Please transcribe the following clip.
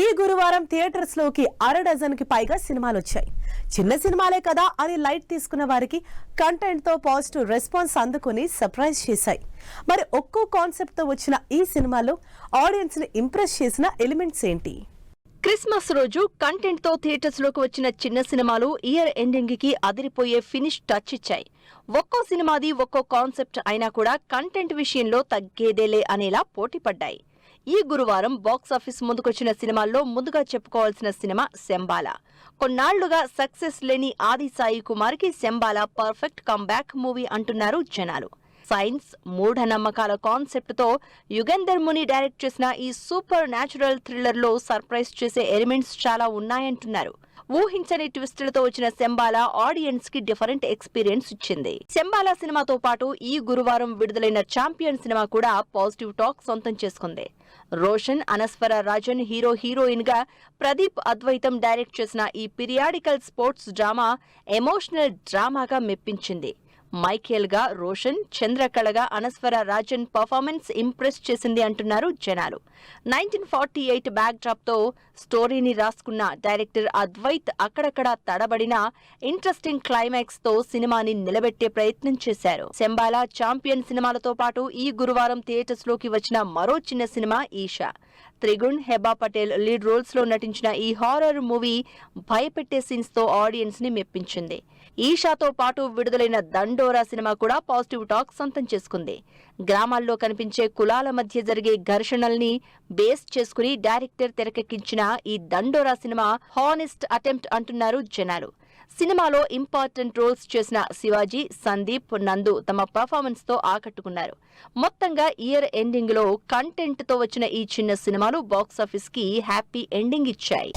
ఈ గురువారం థియేటర్స్ లోకి అర డజన్ కి పైగా సినిమాలు వచ్చాయి. చిన్న సినిమాలే కదా అని లైట్ తీసుకున్న వారికి కంటెంట్ తో పాజిటివ్ రెస్పాన్స్ అందుకుని సర్ప్రైజ్ చేశాయి. మరి ఒక్కో కాన్సెప్ట్ తో వచ్చిన ఈ సినిమాలో ఆడియన్స్ ని ఇంప్రెస్ చేసిన ఎలిమెంట్స్ ఏంటి? క్రిస్మస్ రోజు కంటెంట్ తో థియేటర్స్ లోకి వచ్చిన చిన్న సినిమాలు ఇయర్ ఎండింగ్ కి అదిరిపోయే ఫినిష్ టచ్ ఇచ్చాయి. ఒక్కో సినిమాది ఒక్కో కాన్సెప్ట్ అయినా కూడా కంటెంట్ విషయంలో తగ్గేదేలే అనేలా పోటీ పడ్డాయి. ఈ గురువారం బాక్సాఫీస్ ముందుకొచ్చిన సినిమాల్లో ముందుగా చెప్పుకోవాల్సిన సినిమా శంబాలా. కొన్నాళ్లుగా సక్సెస్ లేని ఆది సాయి కుమార్ కి శంబాలా పర్ఫెక్ట్ కమ్బ్యాక్ మూవీ అంటున్నారు జనాలు. సైన్స్, మూఢనమ్మకాల కాన్సెప్ట్ తో యుగంధర్ ముని డైరెక్ట్ చేసిన ఈ సూపర్ న్యాచురల్ థ్రిల్లర్ లో సర్ప్రైజ్ చేసే ఎలిమెంట్స్ చాలా ఉన్నాయంటున్నారు. ఊహించని ట్విస్టులతో వచ్చిన శంబాలా ఆడియన్స్ కి డిఫరెంట్ ఎక్స్పీరియన్స్ ఇచ్చింది. శంబాలా సినిమాతో పాటు ఈ గురువారం విడుదలైన ఛాంపియన్ సినిమా కూడా పాజిటివ్ టాక్ సొంతం చేసుకుంది. రోషన్, అనస్వర రాజన్ హీరోయిన్ గా ప్రదీప్ అద్వైతం డైరెక్ట్ చేసిన ఈ పీరియాడికల్ స్పోర్ట్స్ డ్రామా ఎమోషనల్ డ్రామాగా మెప్పించింది. మైఖేల్ గా రోషన్, చంద్రకళగా అనస్వర రాజన్ పర్ఫార్మెన్స్ ఇంప్రెస్ చేసింది అంటున్నారు జనాలు. 1948 బ్యాక్ డ్రాప్ తో స్టోరీని రాసుకున్న డైరెక్టర్ అద్వైత్ అక్కడక్కడా తడబడిన ఇంట్రెస్టింగ్ క్లైమాక్స్ తో సినిమాని నిలబెట్టే ప్రయత్నం చేశారు. శంబాలా, ఛాంపియన్ సినిమాలతో పాటు ఈ గురువారం థియేటర్స్ లోకి వచ్చిన మరో చిన్న cinema Eesha. Trigun, Heba Patel lead roles లో నటించిన ఈ హారర్ మూవీ భయపెట్టే సీన్స్ తో ఆడియన్స్ ని మెప్పించింది. ఈషాతో పాటు విడుదలైన దండోరా సినిమా కూడా పాజిటివ్ టాక్ సొంతం చేసుకుంది. గ్రామాల్లో కనిపించే కులాల మధ్య జరిగే ఘర్షణల్ని బేస్ చేసుకుని డైరెక్టర్ తెరకెక్కించిన ఈ దండోరా సినిమా హానెస్ట్ అటెంప్ట్ అంటున్నారు జనాలు. సినిమాలో ఇంపార్టెంట్ రోల్స్ చేసిన శివాజీ, సందీప్, నందు తమ పర్ఫార్మెన్స్ తో ఆకట్టుకున్నారు. మొత్తంగా ఇయర్ ఎండింగ్ లో కంటెంట్ తో వచ్చిన ఈ చిన్న సినిమాలు బాక్సాఫీస్ కి హ్యాపీ ఎండింగ్ ఇచ్చాయి.